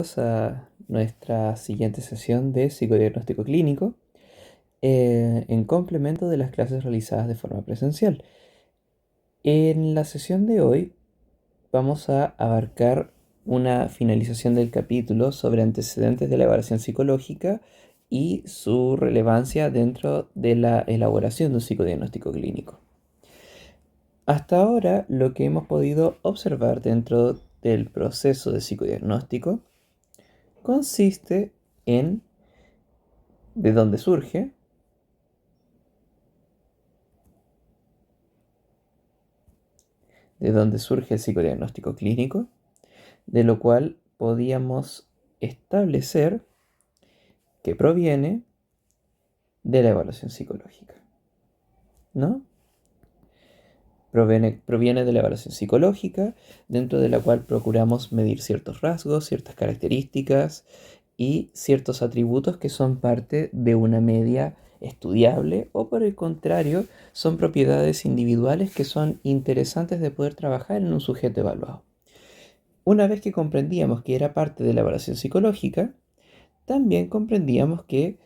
A nuestra siguiente sesión de psicodiagnóstico clínico en complemento de las clases realizadas de forma presencial. En la sesión de hoy vamos a abarcar una finalización del capítulo sobre antecedentes de la evaluación psicológica y su relevancia dentro de la elaboración de un psicodiagnóstico clínico. Hasta ahora, lo que hemos podido observar dentro del proceso de psicodiagnóstico consiste en de dónde surge, el psicodiagnóstico clínico, de lo cual podíamos establecer que proviene de la evaluación psicológica, ¿no? Proviene de la evaluación psicológica, dentro de la cual procuramos medir ciertos rasgos, ciertas características y ciertos atributos que son parte de una media estudiable, o por el contrario, son propiedades individuales que son interesantes de poder trabajar en un sujeto evaluado. Una vez que comprendíamos que era parte de la evaluación psicológica, también comprendíamos que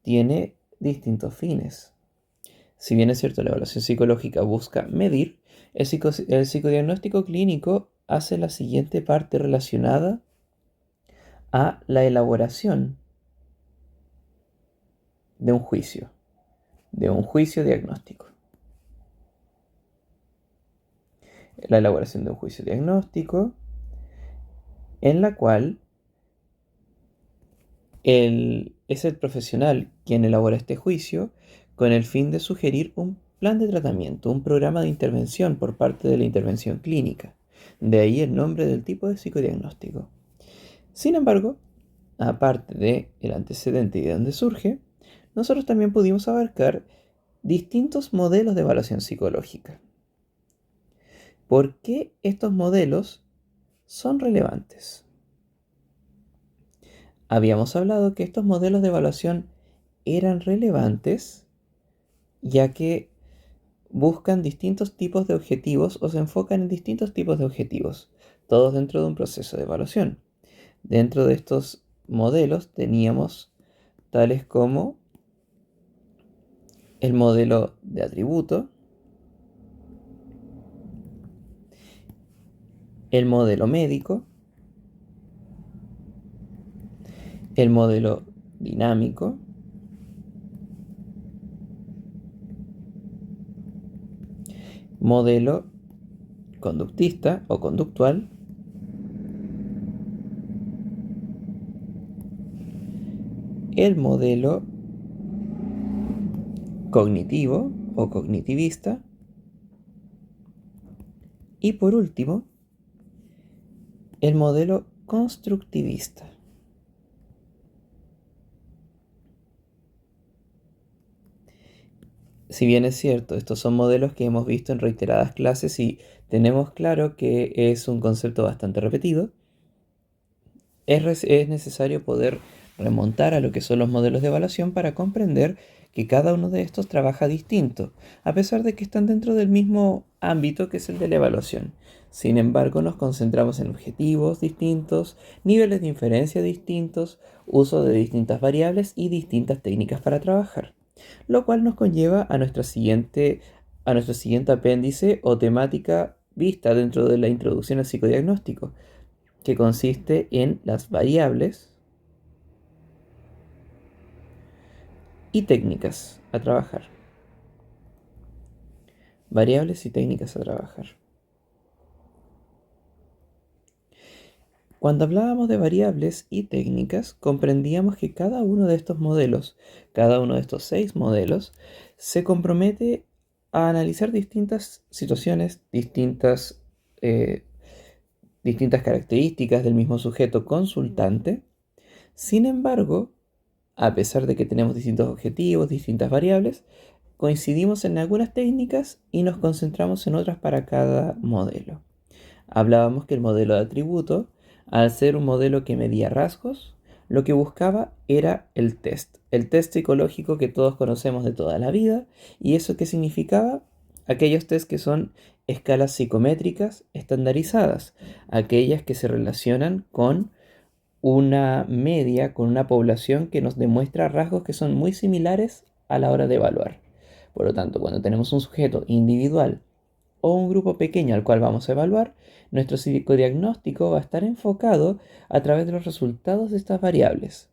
tiene distintos fines. Si bien es cierto, la evaluación psicológica busca medir, el psicodiagnóstico clínico hace la siguiente parte relacionada a la elaboración de un juicio diagnóstico. La elaboración de un juicio diagnóstico en la cual es el profesional quien elabora este juicio con el fin de sugerir un plan de tratamiento, un programa de intervención por parte de la intervención clínica. De ahí el nombre del tipo de psicodiagnóstico. Sin embargo, aparte del antecedente y de dónde surge, nosotros también pudimos abarcar distintos modelos de evaluación psicológica. ¿Por qué estos modelos son relevantes? Habíamos hablado que estos modelos de evaluación eran relevantes ya que buscan distintos tipos de objetivos o se enfocan en distintos tipos de objetivos, todos dentro de un proceso de evaluación. Dentro de estos modelos teníamos tales como el modelo de atributo, el modelo médico, el modelo dinámico, modelo conductista o conductual, el modelo cognitivo o cognitivista y por último el modelo constructivista. Si bien es cierto, estos son modelos que hemos visto en reiteradas clases y tenemos claro que es un concepto bastante repetido, es necesario poder remontar a lo que son los modelos de evaluación para comprender que cada uno de estos trabaja distinto, a pesar de que están dentro del mismo ámbito que es el de la evaluación. Sin embargo, nos concentramos en objetivos distintos, niveles de inferencia distintos, uso de distintas variables y distintas técnicas para trabajar, lo cual nos conlleva a nuestro siguiente apéndice o temática vista dentro de la introducción al psicodiagnóstico, que consiste en las variables y técnicas a trabajar. Variables y técnicas a trabajar. Cuando hablábamos de variables y técnicas, comprendíamos que cada uno de estos modelos, cada uno de estos 6 modelos, se compromete a analizar distintas situaciones, distintas características del mismo sujeto consultante. Sin embargo, a pesar de que tenemos distintos objetivos, distintas variables, coincidimos en algunas técnicas y nos concentramos en otras para cada modelo. Hablábamos que el modelo de atributo, al ser un modelo que medía rasgos, lo que buscaba era el test psicológico que todos conocemos de toda la vida. ¿Y eso qué significaba? Aquellos test que son escalas psicométricas estandarizadas, aquellas que se relacionan con una media con una población que nos demuestra rasgos que son muy similares a la hora de evaluar. Por lo tanto, cuando tenemos un sujeto individual o un grupo pequeño al cual vamos a evaluar, nuestro psicodiagnóstico va a estar enfocado a través de los resultados de estas variables.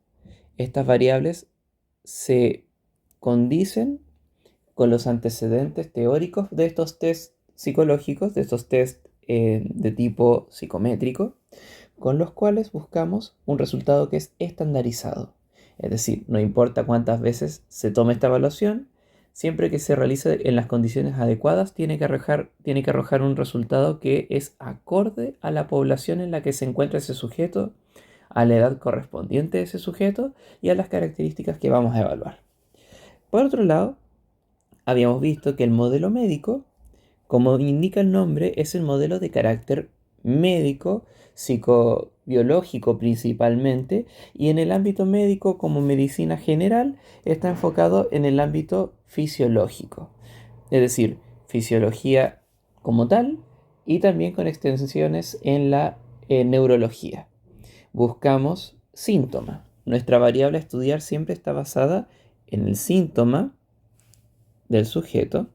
Estas variables se condicen con los antecedentes teóricos de estos test psicológicos, de estos test de tipo psicométrico, con los cuales buscamos un resultado que es estandarizado. Es decir, no importa cuántas veces se tome esta evaluación, siempre que se realice en las condiciones adecuadas, tiene que arrojar un resultado que es acorde a la población en la que se encuentra ese sujeto, a la edad correspondiente de ese sujeto y a las características que vamos a evaluar. Por otro lado, habíamos visto que el modelo médico, como indica el nombre, es el modelo de carácter médico, psicobiológico principalmente, y en el ámbito médico, como medicina general, está enfocado en el ámbito fisiológico, es decir, fisiología como tal y también con extensiones en la neurología. Buscamos síntoma. Nuestra variable a estudiar siempre está basada en el síntoma del sujeto.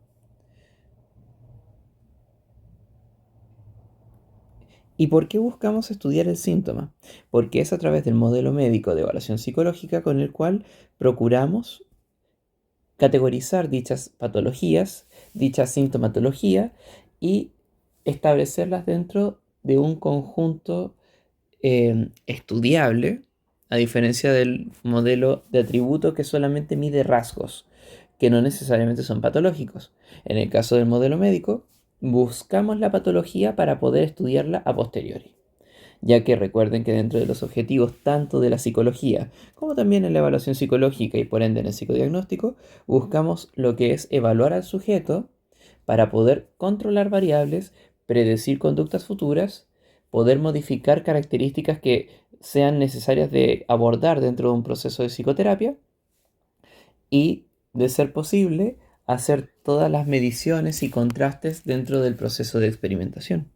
¿Y por qué buscamos estudiar el síntoma? Porque es a través del modelo médico de evaluación psicológica con el cual procuramos categorizar dichas patologías, dicha sintomatología y establecerlas dentro de un conjunto estudiable, a diferencia del modelo de atributo que solamente mide rasgos, que no necesariamente son patológicos. En el caso del modelo médico, buscamos la patología para poder estudiarla a posteriori, ya que recuerden que dentro de los objetivos tanto de la psicología como también en la evaluación psicológica y por ende en el psicodiagnóstico, buscamos lo que es evaluar al sujeto para poder controlar variables, predecir conductas futuras, poder modificar características que sean necesarias de abordar dentro de un proceso de psicoterapia y, de ser posible, hacer todas las mediciones y contrastes dentro del proceso de experimentación.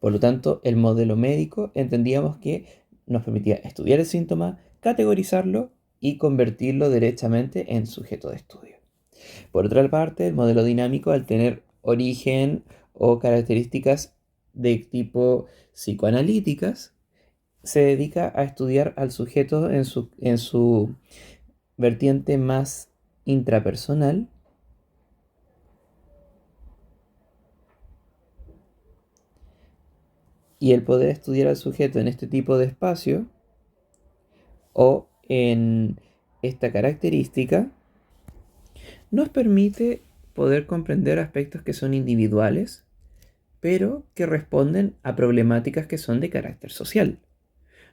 Por lo tanto, el modelo médico entendíamos que nos permitía estudiar el síntoma, categorizarlo y convertirlo derechamente en sujeto de estudio. Por otra parte, el modelo dinámico, al tener origen o características de tipo psicoanalíticas, se dedica a estudiar al sujeto en su vertiente más intrapersonal y el poder estudiar al sujeto en este tipo de espacio o en esta característica nos permite poder comprender aspectos que son individuales, pero que responden a problemáticas que son de carácter social.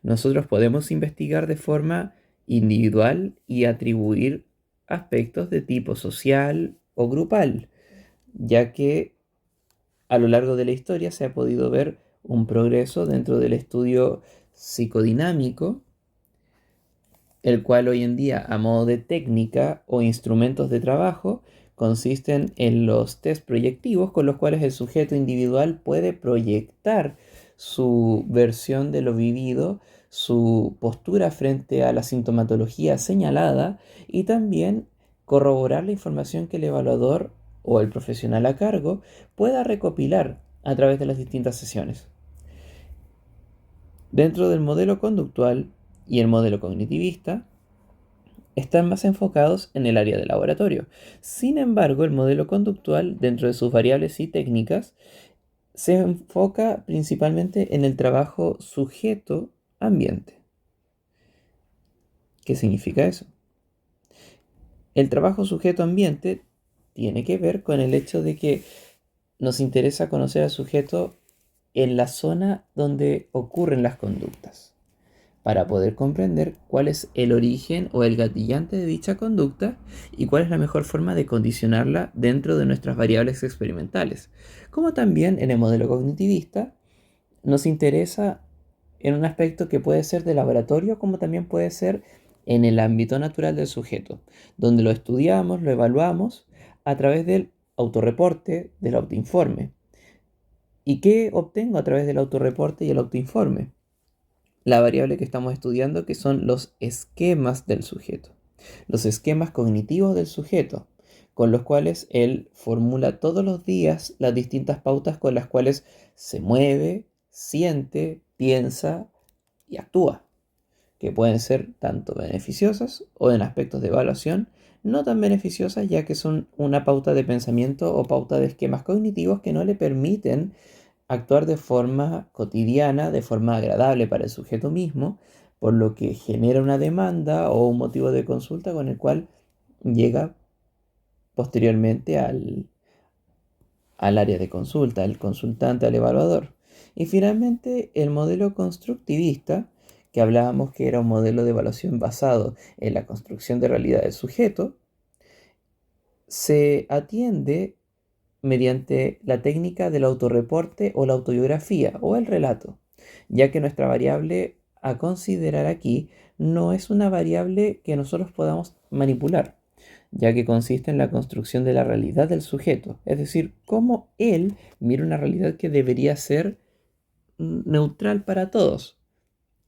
Nosotros podemos investigar de forma individual y atribuir aspectos de tipo social o grupal, ya que a lo largo de la historia se ha podido ver un progreso dentro del estudio psicodinámico, el cual hoy en día, a modo de técnica o instrumentos de trabajo, consisten en los test proyectivos con los cuales el sujeto individual puede proyectar su versión de lo vivido, su postura frente a la sintomatología señalada y también corroborar la información que el evaluador o el profesional a cargo pueda recopilar a través de las distintas sesiones. Dentro del modelo conductual y el modelo cognitivista, están más enfocados en el área de laboratorio. Sin embargo, el modelo conductual, dentro de sus variables y técnicas, se enfoca principalmente en el trabajo sujeto-ambiente. ¿Qué significa eso? El trabajo sujeto-ambiente tiene que ver con el hecho de que nos interesa conocer al sujeto en la zona donde ocurren las conductas, para poder comprender cuál es el origen o el gatillante de dicha conducta y cuál es la mejor forma de condicionarla dentro de nuestras variables experimentales. Como también en el modelo cognitivista nos interesa en un aspecto que puede ser de laboratorio como también puede ser en el ámbito natural del sujeto, donde lo estudiamos, lo evaluamos a través del autorreporte, del autoinforme. ¿Y qué obtengo a través del autorreporte y el autoinforme? la variable que estamos estudiando, que son los esquemas del sujeto, los esquemas cognitivos del sujeto, con los cuales él formula todos los días las distintas pautas con las cuales se mueve, siente, piensa y actúa, que pueden ser tanto beneficiosas o en aspectos de evaluación no tan beneficiosas, ya que son una pauta de pensamiento o pauta de esquemas cognitivos que no le permiten actuar de forma cotidiana, de forma agradable para el sujeto mismo, por lo que genera una demanda o un motivo de consulta con el cual llega posteriormente al área de consulta, al consultante, al evaluador. Y finalmente, el modelo constructivista, que hablábamos que era un modelo de evaluación basado en la construcción de realidad del sujeto, se atiende mediante la técnica del autorreporte o la autobiografía o el relato, ya que nuestra variable a considerar aquí no es una variable que nosotros podamos manipular, ya que consiste en la construcción de la realidad del sujeto, es decir, cómo él mira una realidad que debería ser neutral para todos.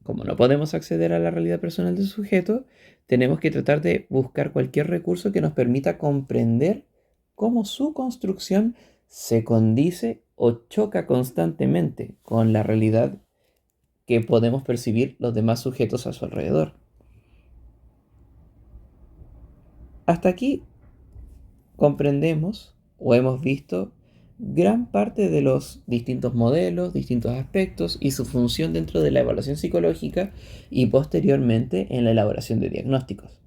Como no podemos acceder a la realidad personal del sujeto, tenemos que tratar de buscar cualquier recurso que nos permita comprender cómo su construcción se condice o choca constantemente con la realidad que podemos percibir los demás sujetos a su alrededor. Hasta aquí comprendemos o hemos visto gran parte de los distintos modelos, distintos aspectos y su función dentro de la evaluación psicológica y posteriormente en la elaboración de diagnósticos.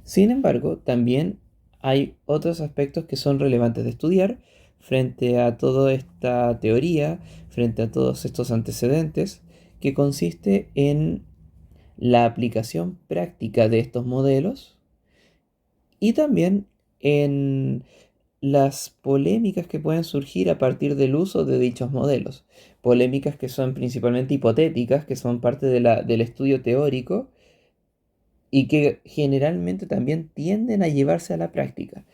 Sin embargo, también hay otros aspectos que son relevantes de estudiar frente a toda esta teoría, frente a todos estos antecedentes, que consiste en la aplicación práctica de estos modelos y también en las polémicas que pueden surgir a partir del uso de dichos modelos. Polémicas que son principalmente hipotéticas, que son parte del estudio teórico y que generalmente también tienden a llevarse a la práctica.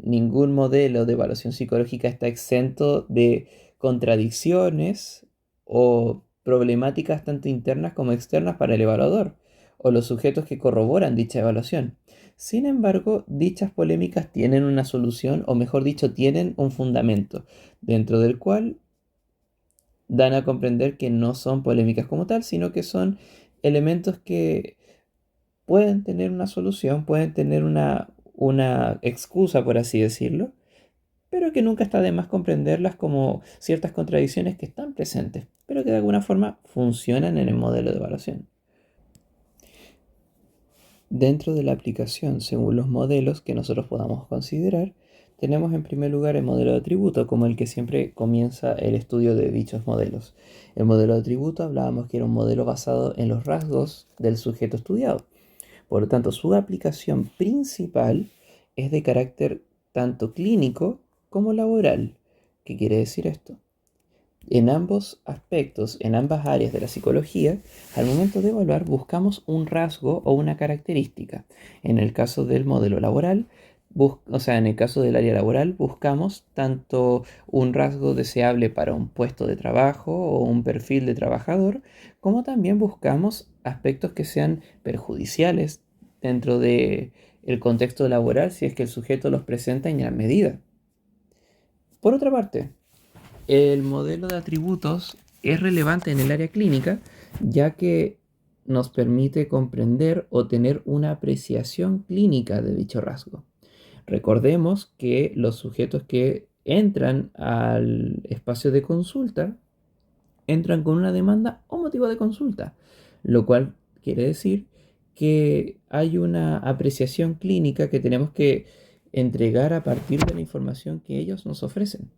Ningún modelo de evaluación psicológica está exento de contradicciones o problemáticas tanto internas como externas para el evaluador o los sujetos que corroboran dicha evaluación. Sin embargo, dichas polémicas tienen una solución, o mejor dicho, tienen un fundamento, dentro del cual dan a comprender que no son polémicas como tal, sino que son elementos que pueden tener una solución, pueden tener una excusa, por así decirlo, pero que nunca está de más comprenderlas como ciertas contradicciones que están presentes, pero que de alguna forma funcionan en el modelo de evaluación. Dentro de la aplicación, según los modelos que nosotros podamos considerar, tenemos en primer lugar el modelo de atributo, como el que siempre comienza el estudio de dichos modelos. El modelo de atributo hablábamos que era un modelo basado en los rasgos del sujeto estudiado. Por lo tanto, su aplicación principal es de carácter tanto clínico como laboral. ¿Qué quiere decir esto? En ambos aspectos, en ambas áreas de la psicología, al momento de evaluar buscamos un rasgo o una característica. En el caso del modelo laboral, en el caso del área laboral, buscamos tanto un rasgo deseable para un puesto de trabajo o un perfil de trabajador, como también buscamos aspectos que sean perjudiciales dentro de el contexto laboral si es que el sujeto los presenta en gran medida. Por otra parte, el modelo de atributos es relevante en el área clínica, ya que nos permite comprender o tener una apreciación clínica de dicho rasgo. Recordemos que los sujetos que entran al espacio de consulta entran con una demanda o motivo de consulta, lo cual quiere decir que hay una apreciación clínica que tenemos que entregar a partir de la información que ellos nos ofrecen.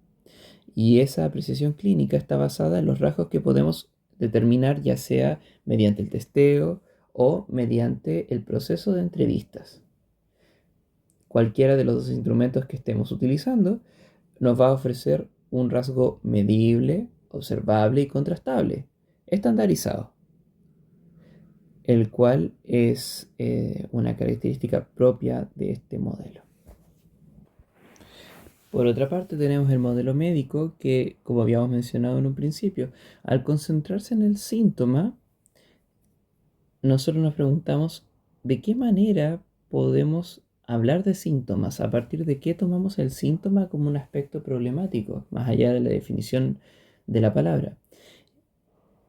Y esa apreciación clínica está basada en los rasgos que podemos determinar ya sea mediante el testeo o mediante el proceso de entrevistas. Cualquiera de los dos instrumentos que estemos utilizando nos va a ofrecer un rasgo medible, observable y contrastable, estandarizado, el cual es una característica propia de este modelo. Por otra parte, tenemos el modelo médico que, como habíamos mencionado en un principio, al concentrarse en el síntoma, nosotros nos preguntamos de qué manera podemos hablar de síntomas, a partir de qué tomamos el síntoma como un aspecto problemático, más allá de la definición de la palabra.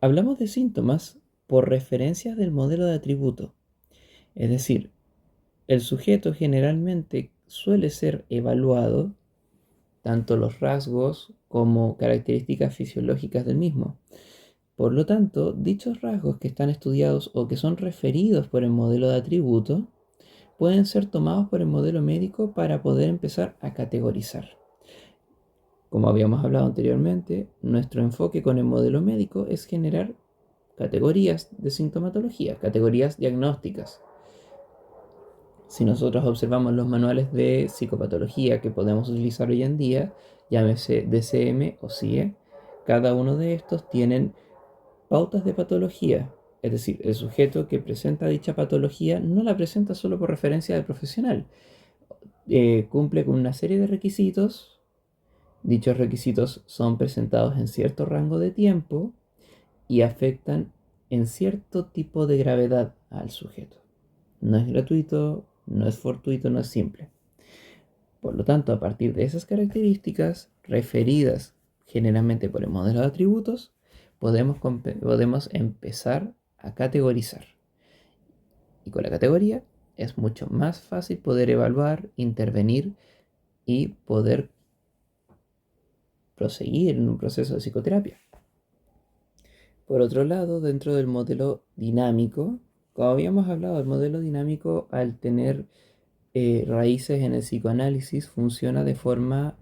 Hablamos de síntomas por referencias del modelo de atributo, es decir, el sujeto generalmente suele ser evaluado, tanto los rasgos como características fisiológicas del mismo. Por lo tanto, dichos rasgos que están estudiados o que son referidos por el modelo de atributo pueden ser tomados por el modelo médico para poder empezar a categorizar. Como habíamos hablado anteriormente, nuestro enfoque con el modelo médico es generar categorías de sintomatología, categorías diagnósticas. Si nosotros observamos los manuales de psicopatología que podemos utilizar hoy en día, llámese DSM o CIE, cada uno de estos tienen pautas de patología. Es decir, el sujeto que presenta dicha patología no la presenta solo por referencia del profesional. Cumple con una serie de requisitos. Dichos requisitos son presentados en cierto rango de tiempo y afectan en cierto tipo de gravedad al sujeto. No es gratuito, no es fortuito, no es simple. Por lo tanto, a partir de esas características referidas generalmente por el modelo de atributos, podemos empezar a categorizar. Y con la categoría es mucho más fácil poder evaluar, intervenir y poder proseguir en un proceso de psicoterapia. Por otro lado, dentro del modelo dinámico, como habíamos hablado, el modelo dinámico, al tener raíces en el psicoanálisis, funciona de forma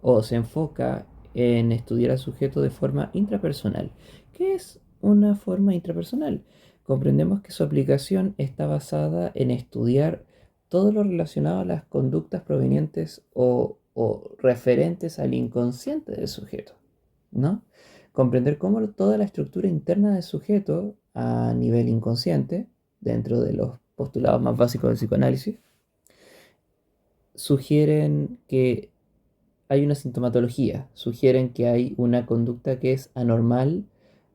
o se enfoca en estudiar al sujeto de forma intrapersonal. ¿Qué es una forma intrapersonal? Comprendemos que su aplicación está basada en estudiar todo lo relacionado a las conductas provenientes o referentes al inconsciente del sujeto, ¿no? Comprender cómo toda la estructura interna del sujeto a nivel inconsciente, dentro de los postulados más básicos del psicoanálisis, sugieren que hay una sintomatología, sugieren que hay una conducta que es anormal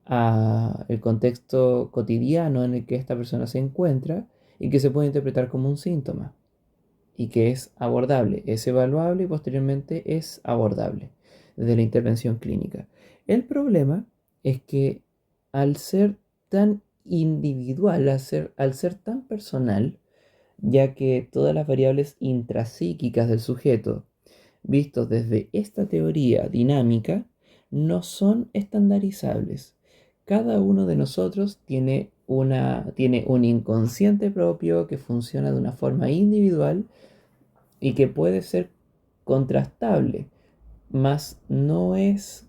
a el contexto cotidiano en el que esta persona se encuentra y que se puede interpretar como un síntoma y que es abordable, es evaluable y posteriormente es abordable desde la intervención clínica. El problema es que al ser tan individual, al ser tan personal, ya que todas las variables intrapsíquicas del sujeto vistos desde esta teoría dinámica, no son estandarizables. Cada uno de nosotros tiene un inconsciente propio que funciona de una forma individual y que puede ser contrastable, mas no es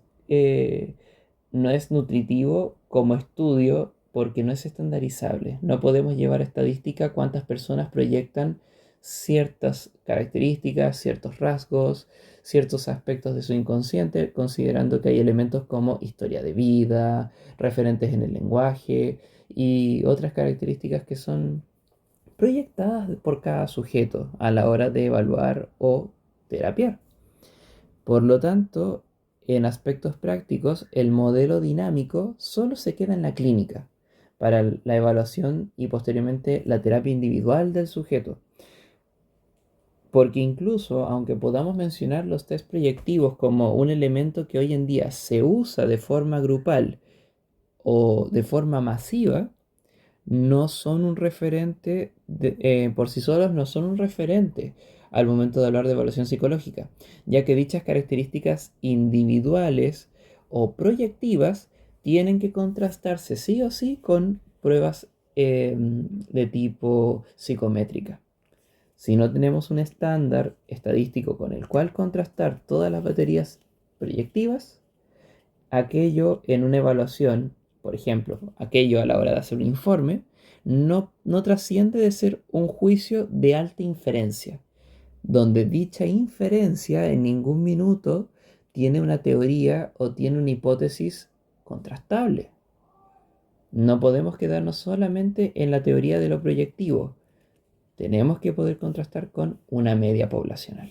nutritivo como estudio porque no es estandarizable. No podemos llevar a estadística cuántas personas proyectan ciertas características, ciertos rasgos, ciertos aspectos de su inconsciente, considerando que hay elementos como historia de vida, referentes en el lenguaje y otras características que son proyectadas por cada sujeto a la hora de evaluar o terapiar. Por lo tanto, en aspectos prácticos, el modelo dinámico solo se queda en la clínica para la evaluación y posteriormente la terapia individual del sujeto. Porque incluso, aunque podamos mencionar los test proyectivos como un elemento que hoy en día se usa de forma grupal o de forma masiva, no son un referente, por sí solos no son un referente al momento de hablar de evaluación psicológica, ya que dichas características individuales o proyectivas tienen que contrastarse sí o sí con pruebas de tipo psicométrica. Si no tenemos un estándar estadístico con el cual contrastar todas las baterías proyectivas, aquello en una evaluación, por ejemplo, aquello a la hora de hacer un informe, no trasciende de ser un juicio de alta inferencia, donde dicha inferencia en ningún minuto tiene una teoría o tiene una hipótesis contrastable. No podemos quedarnos solamente en la teoría de lo proyectivo. Tenemos que poder contrastar con una media poblacional.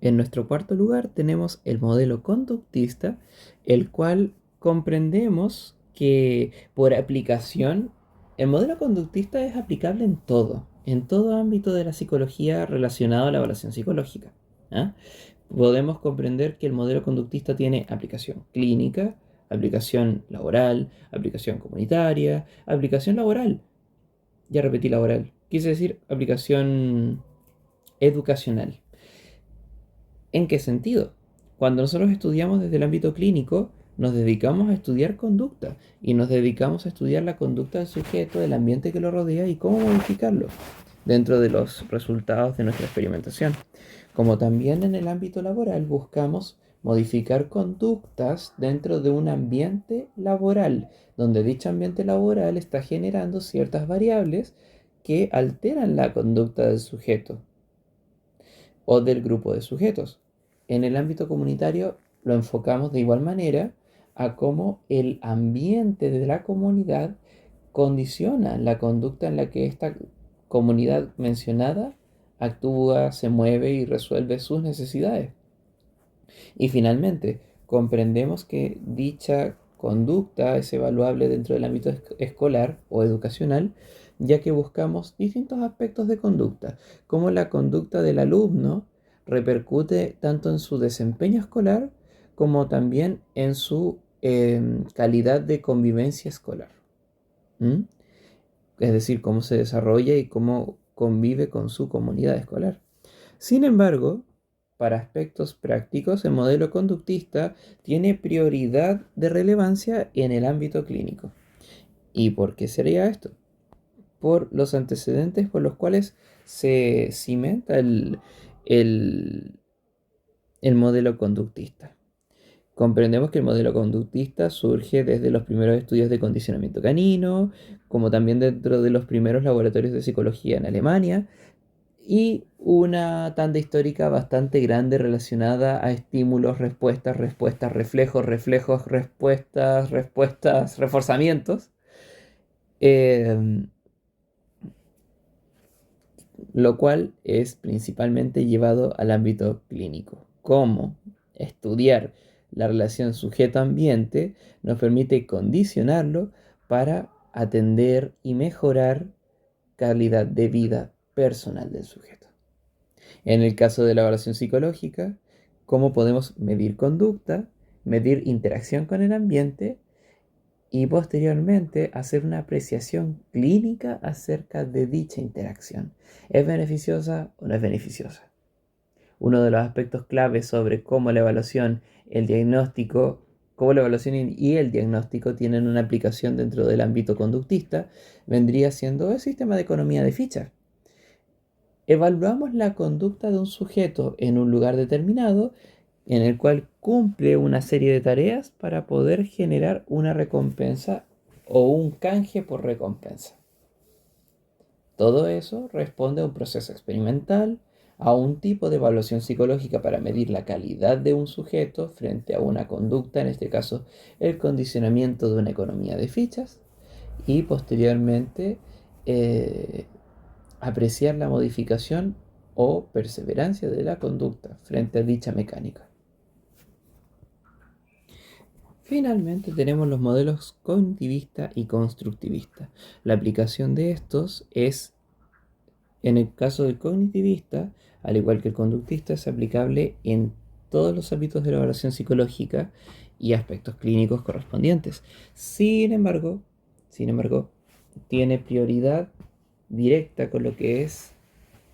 En nuestro cuarto lugar tenemos el modelo conductista, el cual comprendemos que por aplicación, el modelo conductista es aplicable en todo ámbito de la psicología relacionado a la evaluación psicológica. ¿Ah? Podemos comprender que el modelo conductista tiene aplicación clínica, aplicación laboral, aplicación comunitaria, aplicación laboral. Ya repetí laboral. Quise decir aplicación educacional. ¿En qué sentido? Cuando nosotros estudiamos desde el ámbito clínico, nos dedicamos a estudiar conducta y nos dedicamos a estudiar la conducta del sujeto, del ambiente que lo rodea y cómo modificarlo dentro de los resultados de nuestra experimentación. Como también en el ámbito laboral buscamos modificar conductas dentro de un ambiente laboral, donde dicho ambiente laboral está generando ciertas variables que alteran la conducta del sujeto o del grupo de sujetos. En el ámbito comunitario lo enfocamos de igual manera a cómo el ambiente de la comunidad condiciona la conducta en la que esta comunidad mencionada actúa, se mueve y resuelve sus necesidades. Y finalmente, comprendemos que dicha conducta es evaluable dentro del ámbito escolar o educacional, ya que buscamos distintos aspectos de conducta, como la conducta del alumno repercute tanto en su desempeño escolar como también en su calidad de convivencia escolar. ¿Mm? Es decir, cómo se desarrolla y cómo convive con su comunidad escolar. Sin embargo, para aspectos prácticos, el modelo conductista tiene prioridad de relevancia en el ámbito clínico. ¿Y por qué sería esto? Por los antecedentes por los cuales se cimenta el, el modelo conductista. Comprendemos que el modelo conductista surge desde los primeros estudios de condicionamiento canino, como también dentro de los primeros laboratorios de psicología en Alemania, y una tanda histórica bastante grande relacionada a estímulos, respuestas, respuestas, reflejos, reflejos, respuestas, respuestas, reforzamientos, eh, lo cual es principalmente llevado al ámbito clínico. Cómo estudiar la relación sujeto-ambiente nos permite condicionarlo para atender y mejorar calidad de vida personal del sujeto. En el caso de la evaluación psicológica, cómo podemos medir conducta, medir interacción con el ambiente y posteriormente hacer una apreciación clínica acerca de dicha interacción. ¿Es beneficiosa o no es beneficiosa? Uno de los aspectos claves sobre cómo la evaluación, el diagnóstico, cómo la evaluación y el diagnóstico tienen una aplicación dentro del ámbito conductista, vendría siendo el sistema de economía de fichas. Evaluamos la conducta de un sujeto en un lugar determinado en el cual cumple una serie de tareas para poder generar una recompensa o un canje por recompensa. Todo eso responde a un proceso experimental, a un tipo de evaluación psicológica para medir la calidad de un sujeto frente a una conducta, en este caso el condicionamiento de una economía de fichas, y posteriormente apreciar la modificación o perseverancia de la conducta frente a dicha mecánica. Finalmente tenemos los modelos cognitivista y constructivista. La aplicación de estos es, en el caso del cognitivista, al igual que el conductista, es aplicable en todos los ámbitos de la evaluación psicológica y aspectos clínicos correspondientes. Sin embargo, tiene prioridad directa con lo que es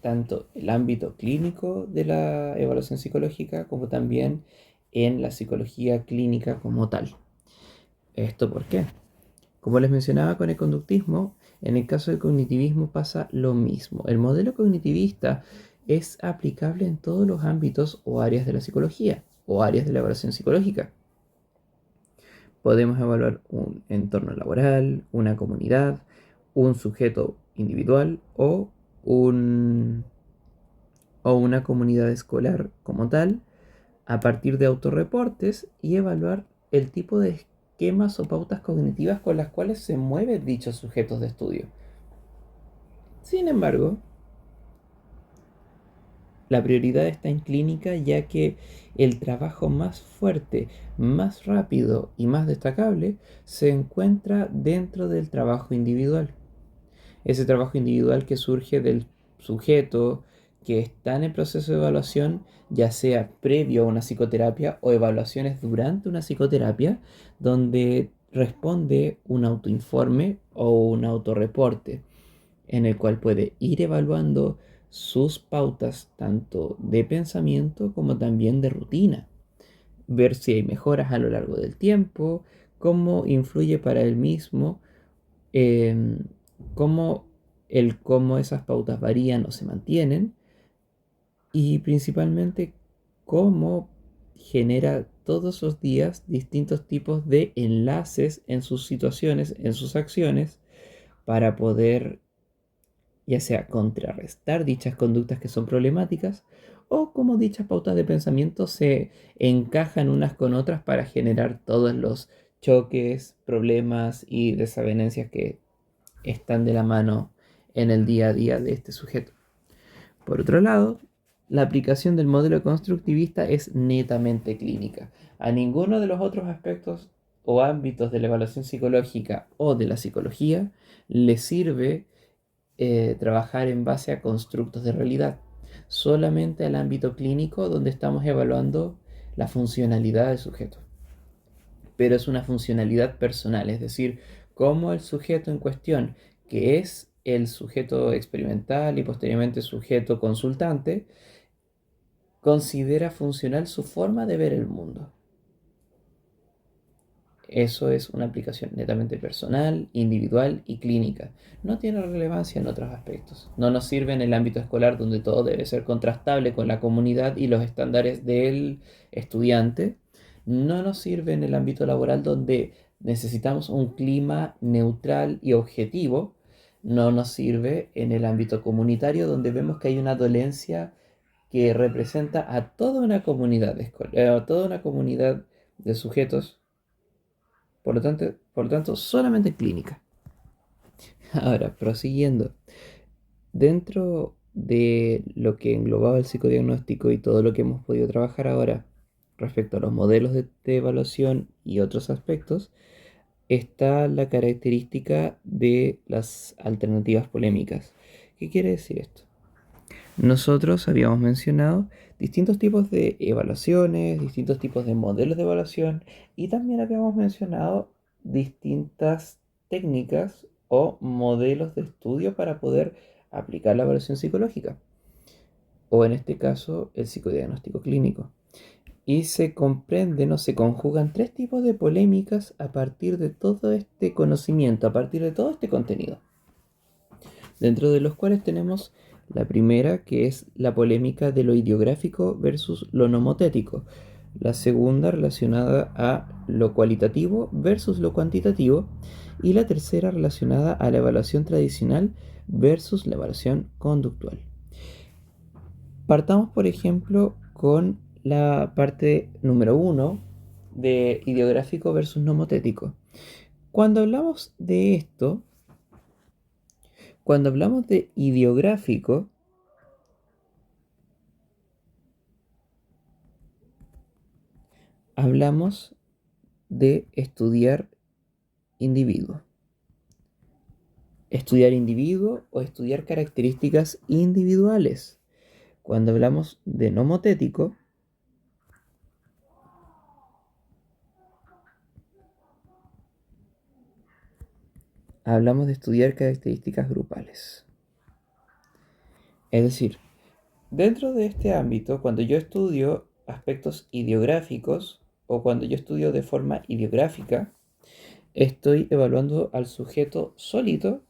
tanto el ámbito clínico de la evaluación psicológica como también en la psicología clínica como tal. ¿Esto por qué? Como les mencionaba con el conductismo, en el caso del cognitivismo pasa lo mismo. El modelo cognitivista es aplicable en todos los ámbitos o áreas de la psicología o áreas de la evaluación psicológica. Podemos evaluar un entorno laboral, una comunidad, un sujeto individual o una comunidad escolar como tal, a partir de autorreportes y evaluar el tipo de esquemas o pautas cognitivas con las cuales se mueven dichos sujetos de estudio. Sin embargo, La prioridad está en clínica, ya que el trabajo más fuerte, más rápido y más destacable se encuentra dentro del trabajo individual. Ese trabajo individual que surge del sujeto que está en el proceso de evaluación, ya sea previo a una psicoterapia o evaluaciones durante una psicoterapia, donde responde un autoinforme o un autorreporte en el cual puede ir evaluando sus pautas tanto de pensamiento como también de rutina, ver si hay mejoras a lo largo del tiempo, cómo influye para él mismo, eh, cómo, cómo esas pautas varían o se mantienen, y principalmente cómo genera todos los días distintos tipos de enlaces en sus situaciones, en sus acciones, para poder ya sea contrarrestar dichas conductas que son problemáticas o cómo dichas pautas de pensamiento se encajan unas con otras para generar todos los choques, problemas y desavenencias que están de la mano en el día a día de este sujeto. Por otro lado, la aplicación del modelo constructivista es netamente clínica. A ninguno de los otros aspectos o ámbitos de la evaluación psicológica o de la psicología le sirve trabajar en base a constructos de realidad. Solamente al ámbito clínico, donde estamos evaluando la funcionalidad del sujeto. Pero es una funcionalidad personal, es decir, cómo el sujeto en cuestión, que es el sujeto experimental y posteriormente sujeto consultante, considera funcional su forma de ver el mundo. Eso es una aplicación netamente personal, individual y clínica. No tiene relevancia en otros aspectos. No nos sirve en el ámbito escolar, donde todo debe ser contrastable con la comunidad y los estándares del estudiante. No nos sirve en el ámbito laboral, donde necesitamos un clima neutral y objetivo. No nos sirve en el ámbito comunitario, donde vemos que hay una dolencia que representa a toda una comunidad a toda una comunidad de sujetos, por lo tanto, solamente en clínica. Ahora, prosiguiendo, dentro de lo que englobaba el psicodiagnóstico y todo lo que hemos podido trabajar ahora respecto a los modelos de evaluación y otros aspectos, está la característica de las alternativas polémicas. ¿Qué quiere decir esto? Nosotros habíamos mencionado distintos tipos de evaluaciones, distintos tipos de modelos de evaluación, y también habíamos mencionado distintas técnicas o modelos de estudio para poder aplicar la evaluación psicológica, o en este caso el psicodiagnóstico clínico. Y se comprenden o se conjugan tres tipos de polémicas a partir de todo este conocimiento, a partir de todo este contenido, dentro de los cuales tenemos la primera, que es la polémica de lo ideográfico versus lo nomotético. La segunda, relacionada a lo cualitativo versus lo cuantitativo. Y la tercera, relacionada a la evaluación tradicional versus la evaluación conductual. Partamos, por ejemplo, con la parte número 1 de ideográfico versus nomotético. Cuando hablamos de esto, cuando hablamos de ideográfico, hablamos de estudiar individuo. Estudiar individuo o estudiar características individuales. Cuando hablamos de nomotético, hablamos de estudiar características grupales. Es decir, dentro de este ámbito, cuando yo estudio aspectos ideográficos o cuando yo estudio de forma ideográfica, estoy evaluando al sujeto solito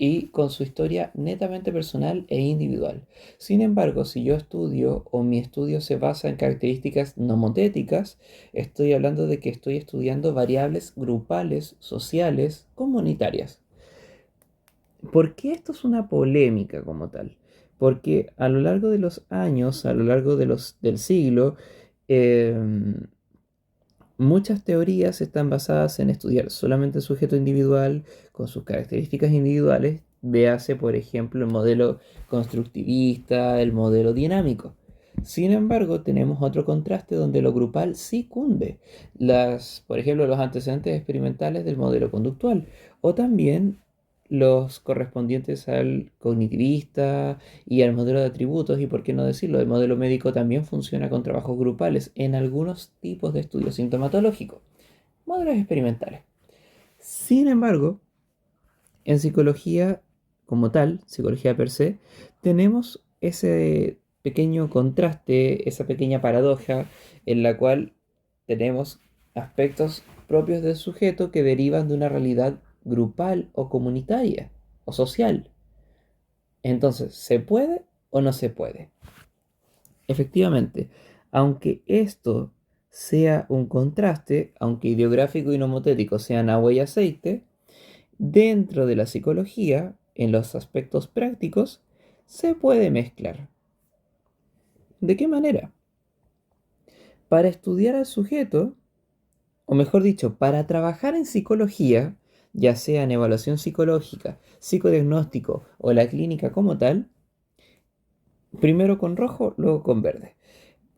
y con su historia netamente personal e individual. Sin embargo, si yo estudio o mi estudio se basa en características nomotéticas, estoy hablando de que estoy estudiando variables grupales, sociales, comunitarias. ¿Por qué esto es una polémica como tal? Porque a lo largo de los años, a lo largo del siglo, muchas teorías están basadas en estudiar solamente el sujeto individual con sus características individuales. Véase, por ejemplo, el modelo constructivista, el modelo dinámico. Sin embargo, tenemos otro contraste donde lo grupal sí cunde. Por ejemplo, los antecedentes experimentales del modelo conductual o también los correspondientes al cognitivista y al modelo de atributos y, por qué no decirlo, el modelo médico también funciona con trabajos grupales en algunos tipos de estudios sintomatológicos, modelos experimentales. Sin embargo, en psicología como tal, psicología per se, tenemos ese pequeño contraste, esa pequeña paradoja en la cual tenemos aspectos propios del sujeto que derivan de una realidad grupal o comunitaria o social. Entonces, ¿se puede o no se puede? Efectivamente, aunque esto sea un contraste, aunque ideográfico y nomotético sean agua y aceite, dentro de la psicología, en los aspectos prácticos, se puede mezclar. ¿De qué manera? Para estudiar al sujeto, o mejor dicho, para trabajar en psicología, ya sea en evaluación psicológica, psicodiagnóstico o la clínica como tal, primero con rojo, luego con verde.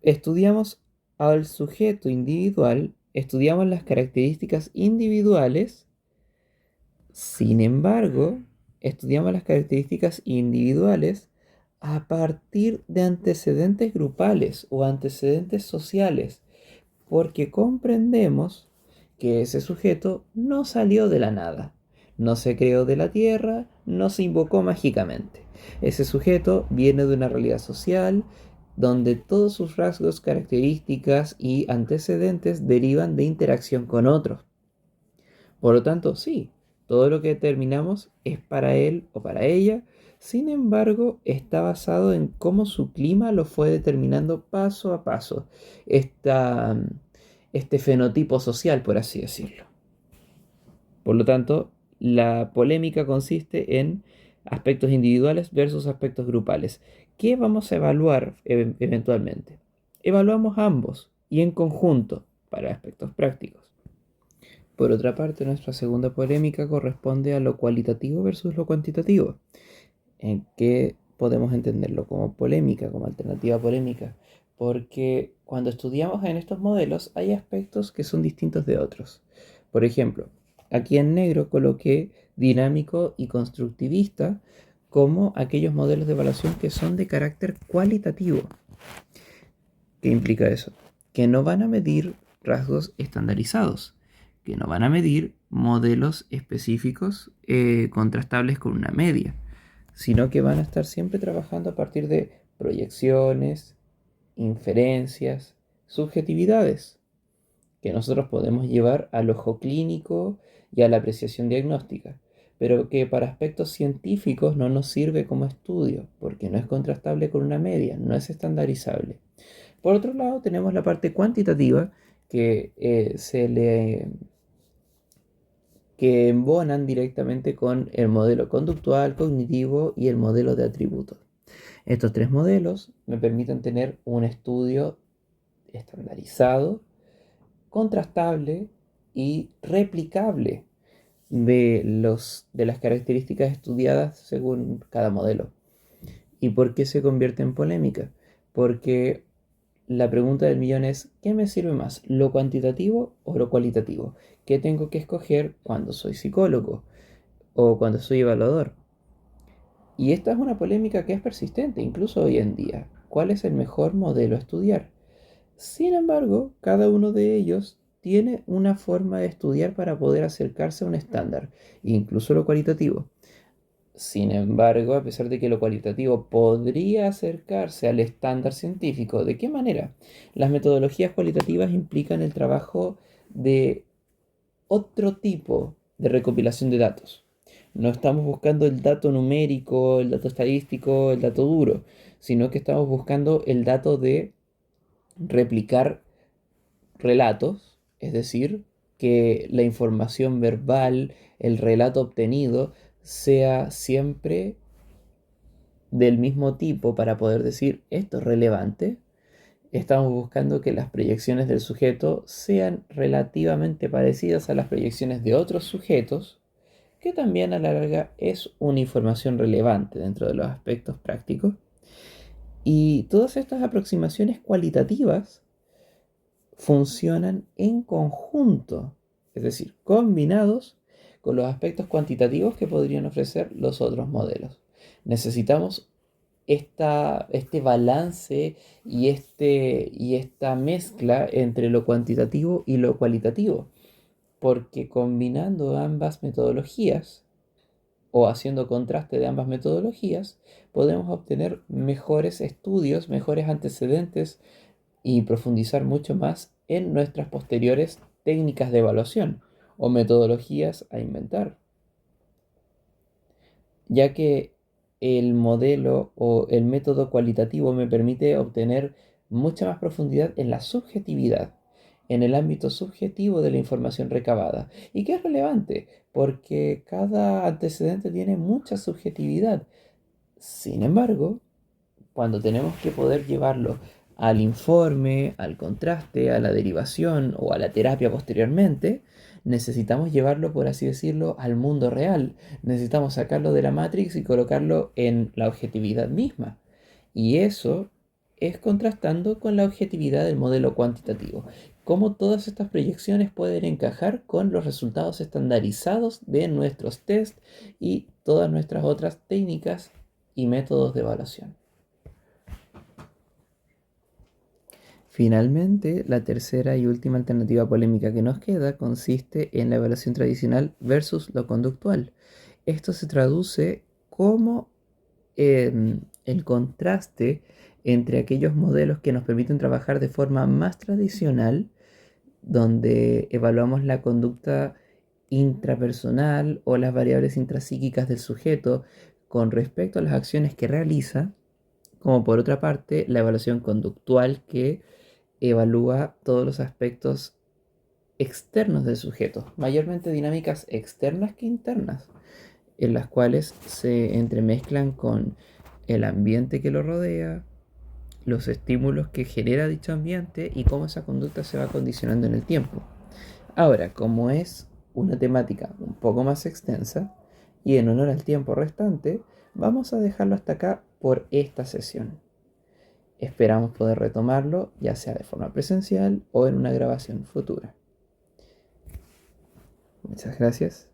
Estudiamos al sujeto individual, estudiamos las características individuales. Sin embargo, estudiamos las características individuales a partir de antecedentes grupales o antecedentes sociales, porque comprendemos que ese sujeto no salió de la nada, no se creó de la tierra, no se invocó mágicamente. Ese sujeto viene de una realidad social donde todos sus rasgos, características y antecedentes derivan de interacción con otros. Por lo tanto, sí, todo lo que determinamos es para él o para ella. Sin embargo, está basado en cómo su clima lo fue determinando paso a paso. Esta, este fenotipo social, por así decirlo. Por lo tanto, la polémica consiste en aspectos individuales versus aspectos grupales. ¿Qué vamos a evaluar eventualmente? Evaluamos ambos y en conjunto para aspectos prácticos. Por otra parte, nuestra segunda polémica corresponde a lo cualitativo versus lo cuantitativo. ¿En qué podemos entenderlo como polémica, como alternativa polémica? Porque cuando estudiamos en estos modelos hay aspectos que son distintos de otros. Por ejemplo, aquí en negro coloqué dinámico y constructivista como aquellos modelos de evaluación que son de carácter cualitativo. ¿Qué implica eso? Que no van a medir rasgos estandarizados, que no van a medir modelos específicos contrastables con una media, sino que van a estar siempre trabajando a partir de proyecciones, inferencias, subjetividades, que nosotros podemos llevar al ojo clínico y a la apreciación diagnóstica, pero que para aspectos científicos no nos sirve como estudio, porque no es contrastable con una media, no es estandarizable. Por otro lado, tenemos la parte cuantitativa que embonan directamente con el modelo conductual, cognitivo y el modelo de atributos. Estos tres modelos me permiten tener un estudio estandarizado, contrastable y replicable de las características estudiadas según cada modelo. ¿Y por qué se convierte en polémica? Porque la pregunta del millón es, ¿qué me sirve más, lo cuantitativo o lo cualitativo? ¿Qué tengo que escoger cuando soy psicólogo o cuando soy evaluador? Y esta es una polémica que es persistente, incluso hoy en día. ¿Cuál es el mejor modelo a estudiar? Sin embargo, cada uno de ellos tiene una forma de estudiar para poder acercarse a un estándar, incluso lo cualitativo. Sin embargo, a pesar de que lo cualitativo podría acercarse al estándar científico, ¿de qué manera? Las metodologías cualitativas implican el trabajo de otro tipo de recopilación de datos. No estamos buscando el dato numérico, el dato estadístico, el dato duro, sino que estamos buscando el dato de replicar relatos, es decir, que la información verbal, el relato obtenido, sea siempre del mismo tipo para poder decir esto es relevante. Estamos buscando que las proyecciones del sujeto sean relativamente parecidas a las proyecciones de otros sujetos, que también a la larga es una información relevante dentro de los aspectos prácticos. Y todas estas aproximaciones cualitativas funcionan en conjunto, es decir, combinados con los aspectos cuantitativos que podrían ofrecer los otros modelos. Necesitamos este balance y esta mezcla entre lo cuantitativo y lo cualitativo, porque combinando ambas metodologías o haciendo contraste de ambas metodologías, podemos obtener mejores estudios, mejores antecedentes y profundizar mucho más en nuestras posteriores técnicas de evaluación o metodologías a inventar, ya que el modelo o el método cualitativo me permite obtener mucha más profundidad en la subjetividad, en el ámbito subjetivo de la información recabada, y que es relevante porque cada antecedente tiene mucha subjetividad. Sin embargo, cuando tenemos que poder llevarlo al informe, al contraste, a la derivación o a la terapia posteriormente, necesitamos llevarlo, por así decirlo, al mundo real. Necesitamos sacarlo de la Matrix y colocarlo en la objetividad misma. Y eso es contrastando con la objetividad del modelo cuantitativo. Cómo todas estas proyecciones pueden encajar con los resultados estandarizados de nuestros test y todas nuestras otras técnicas y métodos de evaluación. Finalmente, la tercera y última alternativa polémica que nos queda consiste en la evaluación tradicional versus lo conductual. Esto se traduce como el contraste entre aquellos modelos que nos permiten trabajar de forma más tradicional, donde evaluamos la conducta intrapersonal o las variables intrapsíquicas del sujeto con respecto a las acciones que realiza, como por otra parte la evaluación conductual que evalúa todos los aspectos externos del sujeto, mayormente dinámicas externas que internas, en las cuales se entremezclan con el ambiente que lo rodea, los estímulos que genera dicho ambiente y cómo esa conducta se va condicionando en el tiempo. Ahora, como es una temática un poco más extensa y en honor al tiempo restante, vamos a dejarlo hasta acá por esta sesión. Esperamos poder retomarlo, ya sea de forma presencial o en una grabación futura. Muchas gracias.